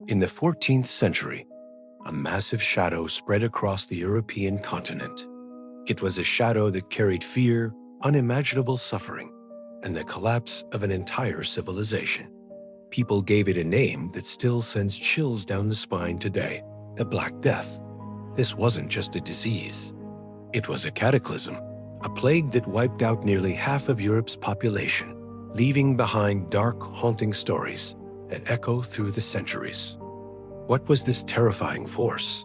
In the 14th century, a massive shadow spread across the European continent. It was a shadow that carried fear, unimaginable suffering, and the collapse of an entire civilization. People gave it a name that still sends chills down the spine today: the Black Death. This wasn't just a disease. It was a cataclysm, a plague that wiped out nearly half of Europe's population, leaving behind dark, haunting stories that echo through the centuries. What was this terrifying force?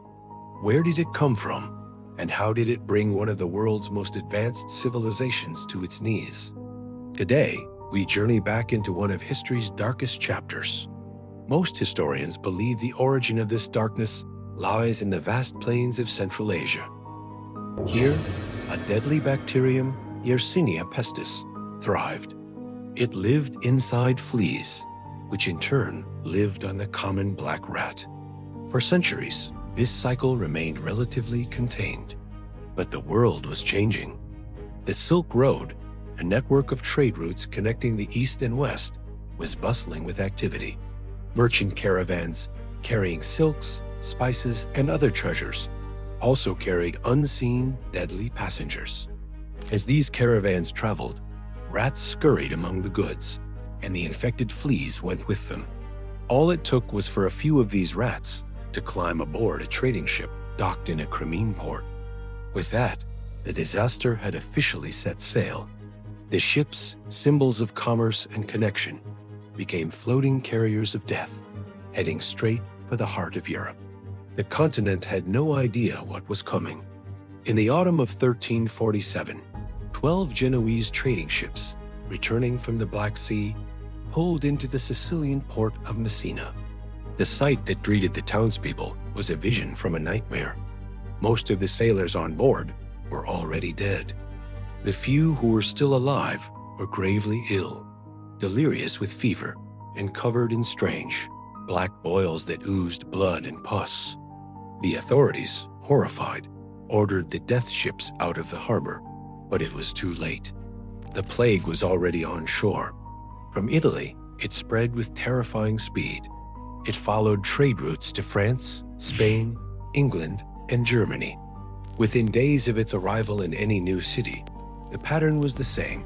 Where did it come from? And how did it bring one of the world's most advanced civilizations to its knees? Today, we journey back into one of history's darkest chapters. Most historians believe the origin of this darkness lies in the vast plains of Central Asia. Here, a deadly bacterium, Yersinia pestis, thrived. It lived inside fleas, which in turn lived on the common black rat. For centuries, this cycle remained relatively contained. But the world was changing. The Silk Road, a network of trade routes connecting the East and West, was bustling with activity. Merchant caravans carrying silks, spices, and other treasures also carried unseen, deadly passengers. As these caravans traveled, rats scurried among the goods, and the infected fleas went with them. All it took was for a few of these rats to climb aboard a trading ship docked in a Crimean port. With that, the disaster had officially set sail. The ships, symbols of commerce and connection, became floating carriers of death, heading straight for the heart of Europe. The continent had no idea what was coming. In the autumn of 1347, 12 Genoese trading ships, returning from the Black Sea, pulled into the Sicilian port of Messina. The sight that greeted the townspeople was a vision from a nightmare. Most of the sailors on board were already dead. The few who were still alive were gravely ill, delirious with fever, and covered in strange, black boils that oozed blood and pus. The authorities, horrified, ordered the death ships out of the harbor, but it was too late. The plague was already on shore. From Italy, it spread with terrifying speed. It followed trade routes to France, Spain, England, and Germany. Within days of its arrival in any new city, the pattern was the same.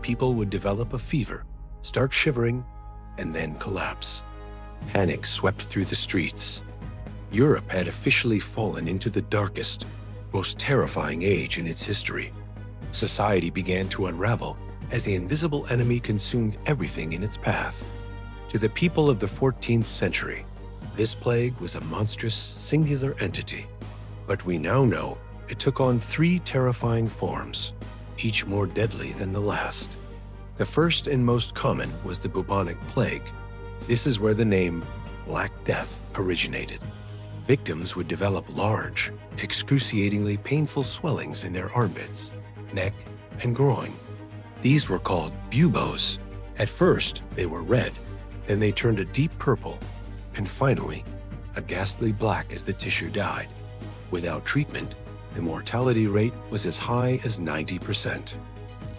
People would develop a fever, start shivering, and then collapse. Panic swept through the streets. Europe had officially fallen into the darkest, most terrifying age in its history. Society began to unravel as the invisible enemy consumed everything in its path. To the people of the 14th century, this plague was a monstrous, singular entity. But we now know it took on 3 terrifying forms, each more deadly than the last. The first and most common was the bubonic plague. This is where the name Black Death originated. Victims would develop large, excruciatingly painful swellings in their armpits, neck, and groin. These were called buboes. At first, they were red, then they turned a deep purple, and finally, a ghastly black as the tissue died. Without treatment, the mortality rate was as high as 90%.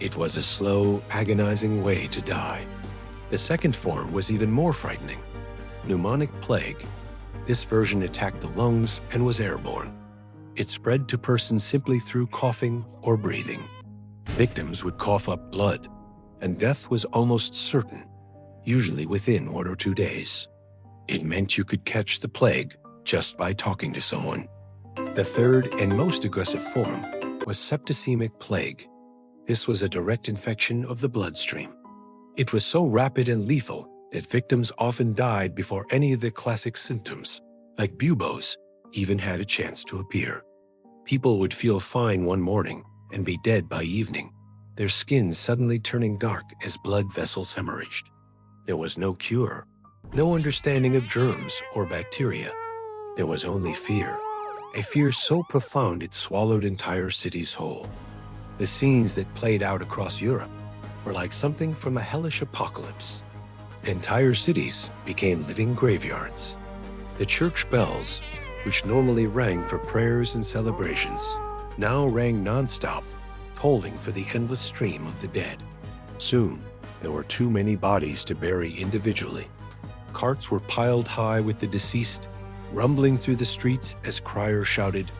It was a slow, agonizing way to die. The second form was even more frightening: pneumonic plague. This version attacked the lungs and was airborne. It spread to persons simply through coughing or breathing. Victims would cough up blood, and death was almost certain, usually within 1 or 2 days. It meant you could catch the plague just by talking to someone. The third and most aggressive form was septicemic plague. This was a direct infection of the bloodstream. It was so rapid and lethal that victims often died before any of the classic symptoms, like buboes, even had a chance to appear. People would feel fine one morning and be dead by evening, their skin suddenly turning dark as blood vessels hemorrhaged. There was no cure, no understanding of germs or bacteria. There was only fear, a fear so profound it swallowed entire cities whole. The scenes that played out across Europe were like something from a hellish apocalypse. Entire cities became living graveyards. The church bells, which normally rang for prayers and celebrations, now rang nonstop, tolling for the endless stream of the dead. Soon, there were too many bodies to bury individually. Carts were piled high with the deceased, rumbling through the streets as criers shouted,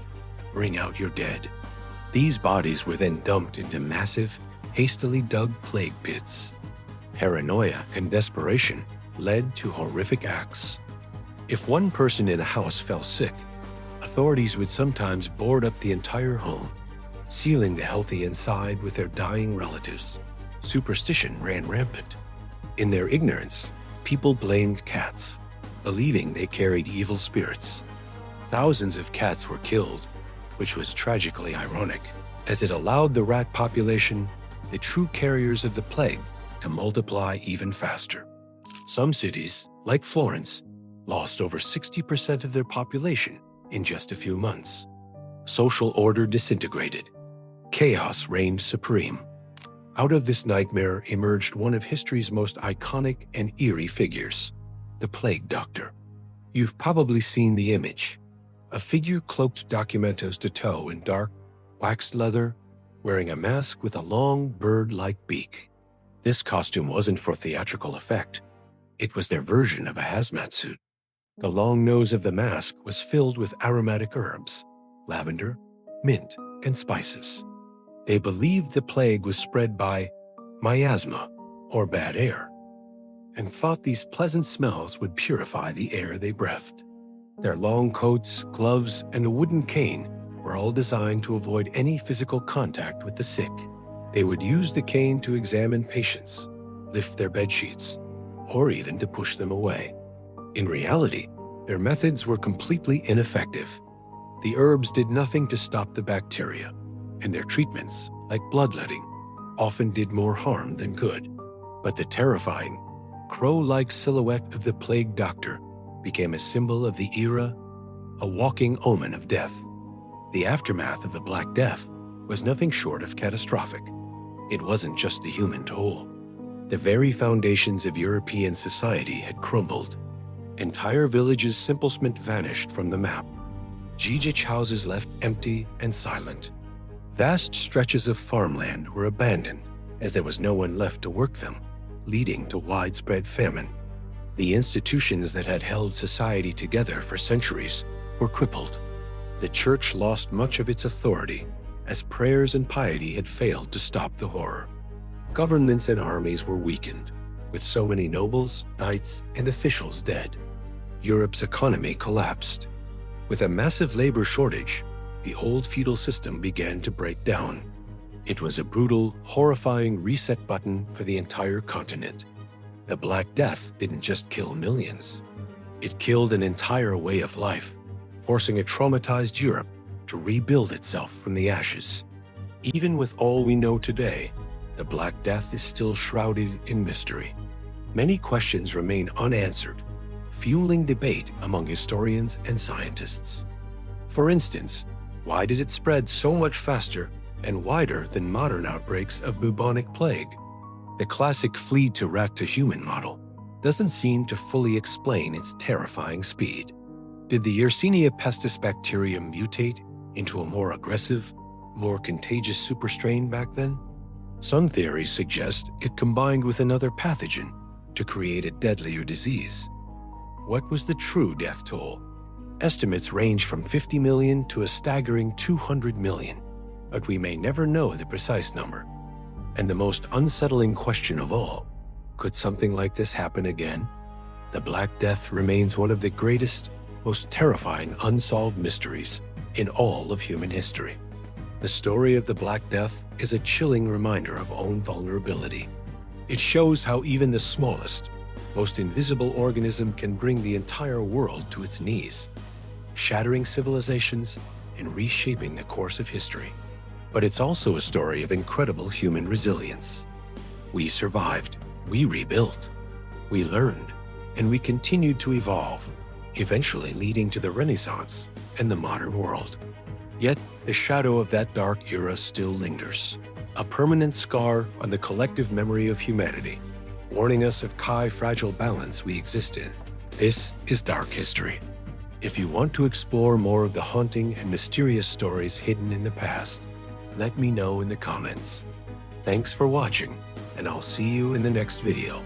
"Bring out your dead." These bodies were then dumped into massive, hastily dug plague pits. Paranoia and desperation led to horrific acts. If one person in a house fell sick, authorities would sometimes board up the entire home, sealing the healthy inside with their dying relatives. Superstition ran rampant. In their ignorance, people blamed cats, believing they carried evil spirits. Thousands of cats were killed, which was tragically ironic, as it allowed the rat population, the true carriers of the plague, to multiply even faster. Some cities, like Florence, lost over 60% of their population in just a few months. Social order disintegrated. Chaos reigned supreme. Out of this nightmare emerged one of history's most iconic and eerie figures, the Plague Doctor. You've probably seen the image. A figure cloaked documentos to toe in dark, waxed leather, wearing a mask with a long bird-like beak. This costume wasn't for theatrical effect. It was their version of a hazmat suit. The long nose of the mask was filled with aromatic herbs, lavender, mint, and spices. They believed the plague was spread by miasma, or bad air, and thought these pleasant smells would purify the air they breathed. Their long coats, gloves, and a wooden cane were all designed to avoid any physical contact with the sick. They would use the cane to examine patients, lift their bedsheets, or even to push them away. In reality, their methods were completely ineffective. The herbs did nothing to stop the bacteria, and their treatments, like bloodletting, often did more harm than good. But the terrifying, crow-like silhouette of the Plague Doctor became a symbol of the era, a walking omen of death. The aftermath of the Black Death was nothing short of catastrophic. It wasn't just the human toll. The very foundations of European society had crumbled. Entire villages' simplesment vanished from the map. Gijich houses left empty and silent. Vast stretches of farmland were abandoned as there was no one left to work them, leading to widespread famine. The institutions that had held society together for centuries were crippled. The church lost much of its authority as prayers and piety had failed to stop the horror. Governments and armies were weakened, with so many nobles, knights, and officials dead. Europe's economy collapsed. With a massive labor shortage, the old feudal system began to break down. It was a brutal, horrifying reset button for the entire continent. The Black Death didn't just kill millions. It killed an entire way of life, forcing a traumatized Europe to rebuild itself from the ashes. Even with all we know today, the Black Death is still shrouded in mystery. Many questions remain unanswered, fueling debate among historians and scientists. For instance, why did it spread so much faster and wider than modern outbreaks of bubonic plague? The classic fleed-to-rat-to-human model doesn't seem to fully explain its terrifying speed. Did the Yersinia pestis bacterium mutate into a more aggressive, more contagious superstrain back then? Some theories suggest it combined with another pathogen to create a deadlier disease. What was the true death toll? Estimates range from 50 million to a staggering 200 million, but we may never know the precise number. And the most unsettling question of all, could something like this happen again? The Black Death remains one of the greatest, most terrifying unsolved mysteries in all of human history. The story of the Black Death is a chilling reminder of own vulnerability. It shows how even the smallest, most invisible organism can bring the entire world to its knees, shattering civilizations and reshaping the course of history. But it's also a story of incredible human resilience. We survived, we rebuilt, we learned, and we continued to evolve, eventually leading to the Renaissance and the modern world. Yet, the shadow of that dark era still lingers, a permanent scar on the collective memory of humanity, warning us of the fragile balance we exist in. This is Dark History. If you want to explore more of the haunting and mysterious stories hidden in the past, let me know in the comments. Thanks for watching, and I'll see you in the next video.